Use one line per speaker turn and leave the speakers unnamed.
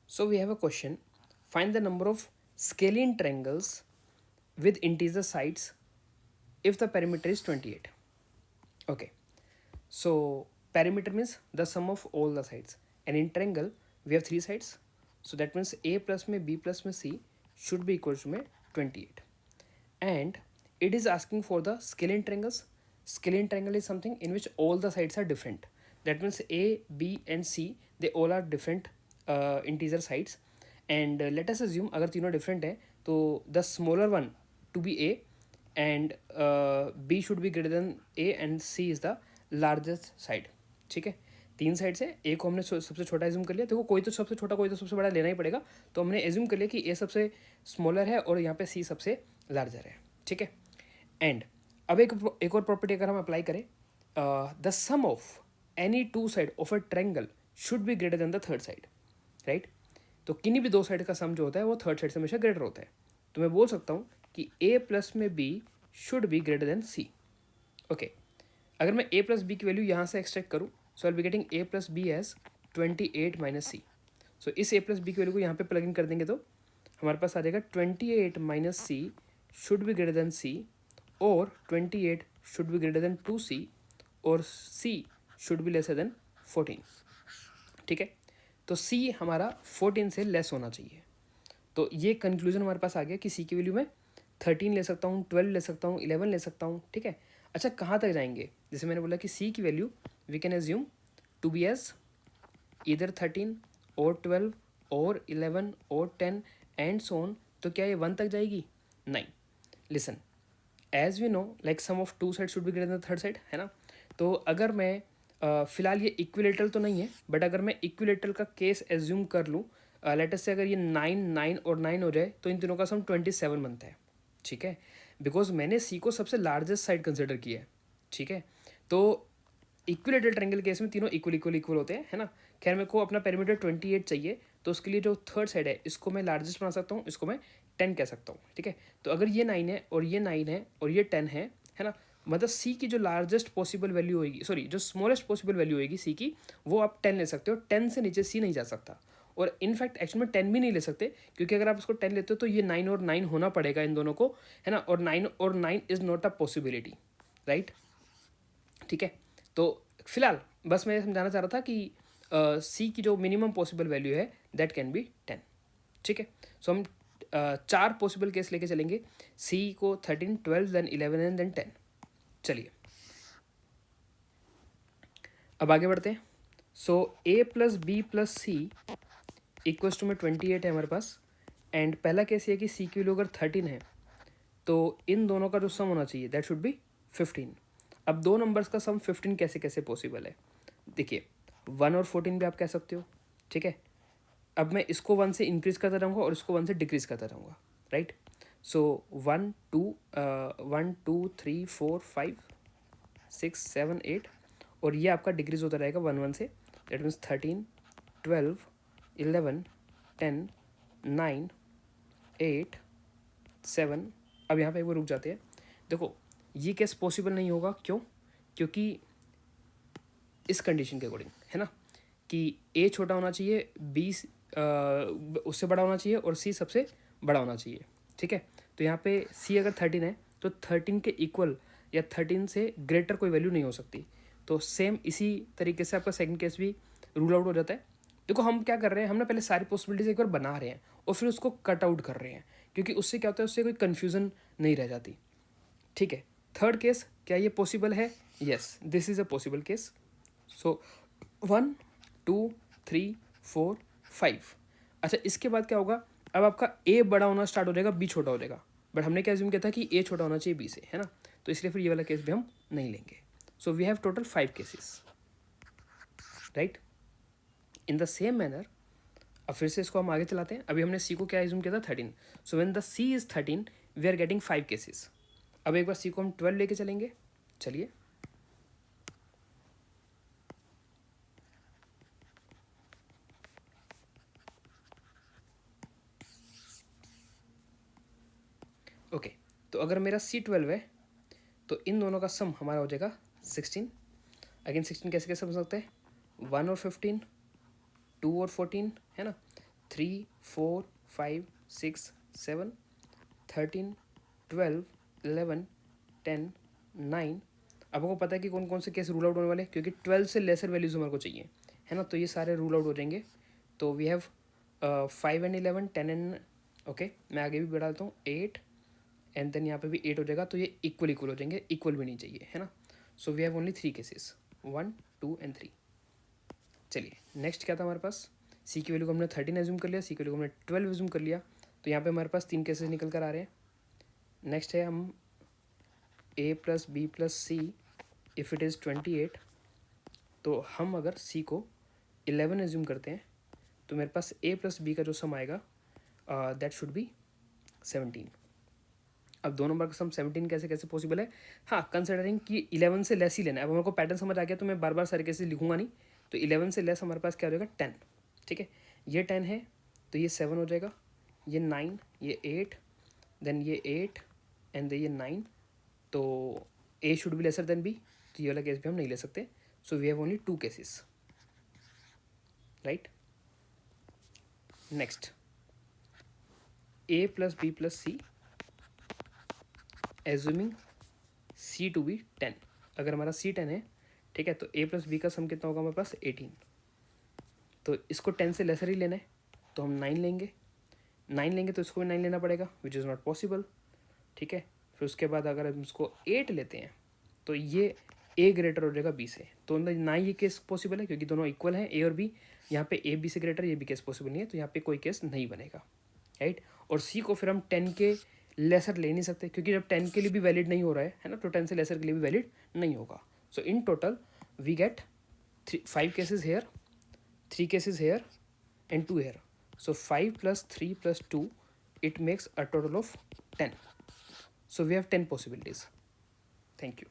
So we have a question. Find the number of scalene triangles with integer sides if the perimeter is 28. Okay. So perimeter means the sum of all the sides. And in triangle, we have three sides. So that means A plus में B plus में C should be equal to में 28. And it is asking for the scalene triangles. Scalene triangle is something in which all the sides are different. That means A, B and C, they all are different integer sides. And let us assume अगर तीनों different है तो the smaller one to be A and B should be greater than A and C is the largest side. ठीक है, तीन side से ए को हमने सबसे छोटा एज्यूम कर लिया. देखो कोई तो सबसे छोटा कोई तो सबसे बड़ा लेना ही पड़ेगा, तो हमने एज्यूम कर लिया कि ए सबसे स्मॉलर है और यहाँ पे सी सबसे लार्जर है. ठीक है. एंड अब एक और प्रॉपर्टी अगर हम अप्लाई करें, the sum of any two side of a triangle should be greater than the third side. Right. तो किन्हीं भी दो साइड का सम जो होता है वो थर्ड साइड से हमेशा ग्रेटर होता है. तो मैं बोल सकता हूँ कि ए प्लस में b should be greater than c. Okay. अगर मैं a प्लस बी की वैल्यू यहाँ से एक्सट्रैक्ट करूँ, so I be getting a plus b as 28 minus c. So इस a प्लस बी की वैल्यू को यहाँ पे प्लग इन कर देंगे तो हमारे पास आ जाएगा 28 minus C should be greater than C, और 28 should be greater than 2c, और c should be lesser than 14. ठीक है. तो c हमारा 14 से लेस होना चाहिए. तो ये कंक्लूजन हमारे पास आ गया कि c की वैल्यू मैं 13 ले सकता हूँ, 12 ले सकता हूँ, 11 ले सकता हूँ. ठीक है. अच्छा, कहाँ तक जाएंगे? जैसे मैंने बोला कि c की value we can assume to be as इधर 13 और 12 और 11 और 10 एंड सो ऑन. तो क्या ये 1 तक जाएगी? नहीं. Listen, as we know like sum of two side should be greater than third side, है ना. तो अगर मैं फिलहाल ये इक्विलेटरल तो नहीं है, बट अगर मैं इक्विलेटरल का केस एज्यूम कर लूँ, लेट अस से अगर ये 9 9 और 9 हो जाए तो इन तीनों का सम 27 बनता है. ठीक है. बिकॉज मैंने सी को सबसे लार्जेस्ट साइड कंसिडर किया है. ठीक है. तो इक्विलेटरल ट्रायंगल केस में तीनों इक्वल इक्वल इक्वल होते हैं, है ना. खैर मेरे को अपना पेरीमीटर 28 चाहिए, तो उसके लिए जो थर्ड साइड है इसको मैं लार्जेस्ट बना सकता हूँ, इसको मैं 10 कह सकता हूँ. ठीक है. तो अगर ये 9 है और ये 9 है और ये 10 है ना, मतलब सी की जो लार्जेस्ट पॉसिबल वैल्यू होगी, सॉरी जो स्मॉलेस्ट पॉसिबल वैल्यू होगी सी की, वो आप 10 ले सकते हो. 10 से नीचे सी नहीं जा सकता. और इनफैक्ट एक्चुअली में 10 भी नहीं ले सकते, क्योंकि अगर आप इसको 10 लेते हो तो ये 9 और 9 होना पड़ेगा इन दोनों को, है ना. और 9 is not a possibility. Right. ठीक है. तो फिलहाल बस मैं समझाना चाह रहा था कि सी की जो मिनिमम पॉसिबल वैल्यू है दैट कैन बी 10. ठीक है. सो हम चार पॉसिबल केस लेके चलेंगे, सी को 13, 12 देन 11 एंड देन 10. चलिए अब आगे बढ़ते हैं. So a plus B plus c equals to में 28 है हमारे पास. एंड पहला केस ये है कि सी की वैल्यू अगर 13 है तो इन दोनों का जो सम होना चाहिए दैट शुड बी 15. अब दो नंबर्स का सम 15 कैसे कैसे पॉसिबल है? देखिए 1 और 14 भी आप कह सकते हो. ठीक है. अब मैं इसको 1 से इंक्रीज करता रहूँगा और इसको 1 से डिक्रीज करता रहूँगा. राइट. सो 1 2 3 4 5 6 7 8, और ये आपका डिक्रीज होता रहेगा 1 1 से. That means 13 12 11 10 9 8 7. अब यहाँ पे वो रुक जाते हैं. देखो ये केस पॉसिबल नहीं होगा. क्यों? क्योंकि इस कंडीशन के अकॉर्डिंग, है ना, कि ए छोटा होना चाहिए, बी उससे बड़ा होना चाहिए और सी सबसे बड़ा होना चाहिए. ठीक है. तो यहाँ पे सी अगर 13 है तो 13 के इक्वल या 13 से ग्रेटर कोई वैल्यू नहीं हो सकती. तो सेम इसी तरीके से आपका सेकंड केस भी रूल आउट हो जाता है. देखो हम क्या कर रहे हैं, हमने पहले सारी पॉसिबिलिटीज एक बार बना रहे हैं और फिर उसको कट आउट कर रहे हैं, क्योंकि उससे क्या होता है, उससे कोई कन्फ्यूज़न नहीं रह जाती. ठीक है. थर्ड केस, क्या ये पॉसिबल है? Yes, this is a possible case. सो 1 2 3 4 5. अच्छा, इसके बाद क्या होगा? अब आपका ए बड़ा होना स्टार्ट हो जाएगा, बी छोटा हो जाएगा. बट हमने क्या एज्यूम किया था कि ए छोटा होना चाहिए बी से, है ना. तो इसलिए फिर ये वाला केस भी हम नहीं लेंगे. So we have total 5 cases. Right. In the same manner अब फिर से इसको हम आगे चलाते हैं. अभी हमने सी को क्या एज्यूम किया था? 13. So when the C is 13 we are getting 5 cases. अब एक बार सी को हम 12 लेके चलेंगे. चलिए. ओके. तो अगर मेरा सी 12 है तो इन दोनों का सम हमारा हो जाएगा 16. अगेन 16 कैसे कैसे बन सकता है? 1 और 15, 2 और 14, है ना. 3 4 5 6 7 13 12 11 10 9। अब आपको पता है कि कौन कौन से केस रूल आउट होने वाले, क्योंकि 12 से लेसर वैल्यूज हमारे को चाहिए, है ना। तो ये सारे रूल आउट हो जाएंगे। तो we have 5 and 11 10 and okay, मैं आगे भी बढ़ा देता हूँ 8 एंड देन यहाँ पे भी 8 हो जाएगा। तो ये इक्वल इक्वल हो जाएंगे, इक्वल भी नहीं चाहिए, है ना। So we have only 3 cases 1 2 and 3। चलिए नेक्स्ट क्या था हमारे पास, सी की वैल्यू को हमने 13 एज्यूम कर लिया, सी की वैल्यू को हमने 12 एज्यूम कर लिया। तो यहाँ पे हमारे पास 3 केसेस निकल कर आ रहे हैं। नेक्स्ट है हम a plus B plus C if it is 28। तो हम अगर c को 11 एज्यूम करते हैं तो मेरे पास a प्लस बी का जो सम आएगा दैट शुड बी 17। अब दो नंबर का सम 17 कैसे कैसे पॉसिबल है, हाँ कंसिडरिंग कि 11 से लेस ही लेना है। अब मेरे को पैटर्न समझ आ गया तो मैं बार बार सारे केसेस लिखूंगा नहीं। तो 11 से लेस हमारे पास क्या हो जाएगा 10, ठीक है। ये 10 है तो ये 7 हो जाएगा, ये 9, ये 8, देन ये 8 एंड ये 9। तो a should be lesser then b, तो ये वाला केस भी हम नहीं ले सकते। So we have only 2 cases, right. Next a plus B plus C assuming c to be 10। अगर हमारा c 10 है, ठीक है, तो a प्लस बी का सम कितना होगा हमारे पास 18। तो इसको 10 से लेसर ही लेना है तो हम 9 लेंगे, 9 लेंगे तो इसको भी 9 लेना पड़ेगा विच इज़ नॉट पॉसिबल, ठीक है। फिर उसके बाद अगर हम इसको 8 लेते हैं तो ये a ग्रेटर हो जाएगा b से। तो ना ये केस पॉसिबल है क्योंकि दोनों इक्वल हैं a और b। यहाँ पे a b से ग्रेटर, ये भी केस पॉसिबल नहीं है, तो यहाँ पे कोई केस नहीं बनेगा, राइट। और c को फिर हम 10 के लेसर ले नहीं सकते क्योंकि जब 10 के लिए भी वैलिड नहीं हो रहा है ना, तो 10 से लेसर के लिए भी वैलिड नहीं होगा। So in total we get 5 cases here, 3 cases here and 2 here. So 5 plus 3 plus 2, it makes a total of 10. So we have 10 possibilities. Thank you.